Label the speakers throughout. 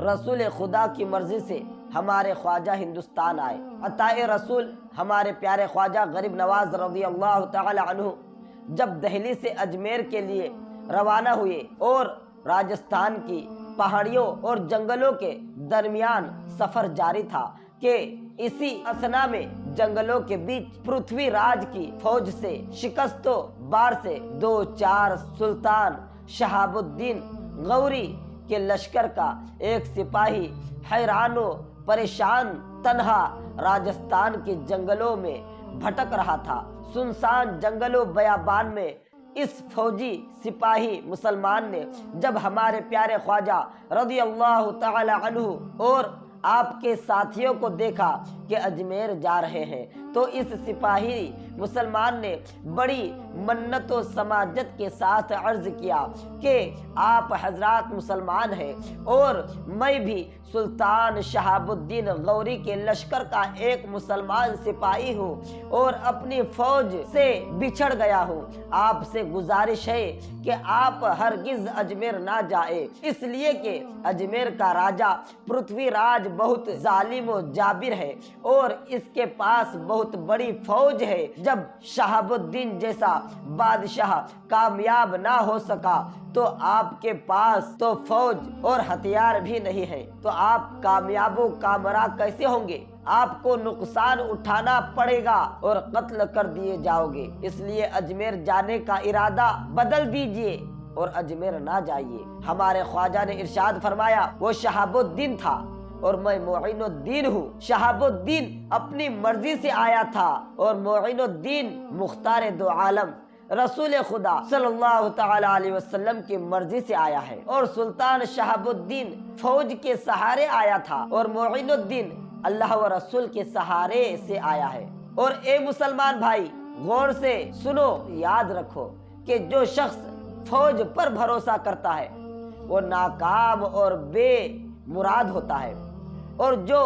Speaker 1: رسول خدا کی مرضی سے ہمارے خواجہ ہندوستان آئے۔ عطائے رسول ہمارے پیارے خواجہ غریب نواز رضی اللہ تعالی عنہ جب دہلی سے اجمیر کے لیے روانہ ہوئے اور راجستھان کی پہاڑیوں اور جنگلوں کے درمیان سفر جاری تھا کہ اسی اثنا میں جنگلوں کے بیچ پرتھوی راج کی فوج سے شکست و بار سے دو چار سلطان شہاب الدین غوری کے لشکر کا ایک سپاہی حیران و پریشان تنہا راجستھان کے جنگلوں میں بھٹک رہا تھا۔ سنسان جنگل و بیابان میں اس فوجی سپاہی مسلمان نے جب ہمارے پیارے خواجہ رضی اللہ تعالی عنہ اور آپ کے ساتھیوں کو دیکھا کہ اجمیر جا رہے ہیں تو اس سپاہی مسلمان نے بڑی منت و سماجت کے ساتھ عرض کیا کہ آپ حضرات مسلمان ہیں اور میں بھی سلطان شہاب الدین غوری کے لشکر کا ایک مسلمان سپاہی ہوں اور اپنی فوج سے بچھڑ گیا ہوں۔ آپ سے گزارش ہے کہ آپ ہرگز اجمیر نہ جائے، اس لیے کہ اجمیر کا راجہ پرتھوی راج بہت ظالم و جابر ہے اور اس کے پاس بہت بڑی فوج ہے۔ جب شہاب الدین جیسا بادشاہ کامیاب نہ ہو سکا تو آپ کے پاس تو فوج اور ہتھیار بھی نہیں ہے، تو آپ کامیاب و کامرا کیسے ہوں گے؟ آپ کو نقصان اٹھانا پڑے گا اور قتل کر دیے جاؤ گے۔ اس لیے اجمیر جانے کا ارادہ بدل دیجئے اور اجمیر نہ جائیے۔ ہمارے خواجہ نے ارشاد فرمایا، وہ شہاب الدین تھا اور میں معین الدین ہوں۔ شہاب الدین اپنی مرضی سے آیا تھا اور معین الدین مختار دو عالم رسول خدا صلی اللہ تعالی علیہ وسلم کی مرضی سے آیا ہے، اور سلطان شہاب الدین فوج کے سہارے آیا تھا اور معین الدین اللہ و رسول کے سہارے سے آیا ہے۔ اور اے مسلمان بھائی، غور سے سنو، یاد رکھو کہ جو شخص فوج پر بھروسہ کرتا ہے وہ ناکام اور بے مراد ہوتا ہے، اور جو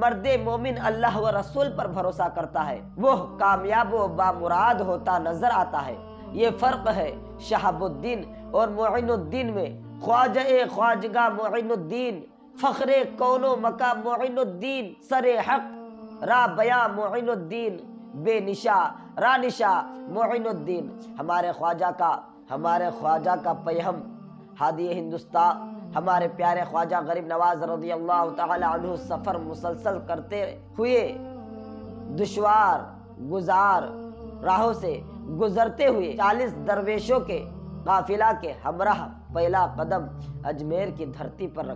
Speaker 1: مرد مومن اللہ و رسول پر بھروسہ کرتا ہے وہ کامیاب و بامراد ہوتا نظر آتا ہے۔ یہ فرق ہے شہاب الدین اور معین الدین میں۔ خواجہ خواجگاہ معین الدین، فخر کون و مقام معین الدین، سر حق را بیاں معین الدین، بے نشا را نشا معین الدین۔ ہمارے خواجہ کا پیہم ہادی ہندوستان ہمارے پیارے خواجہ غریب نواز رضی اللہ تعالی عنہ سفر مسلسل کرتے ہوئے دشوار گزار راہوں سے گزرتے ہوئے 40 درویشوں کے قافلہ کے ہمراہ پہلا قدم اجمیر کی دھرتی پر رکھا۔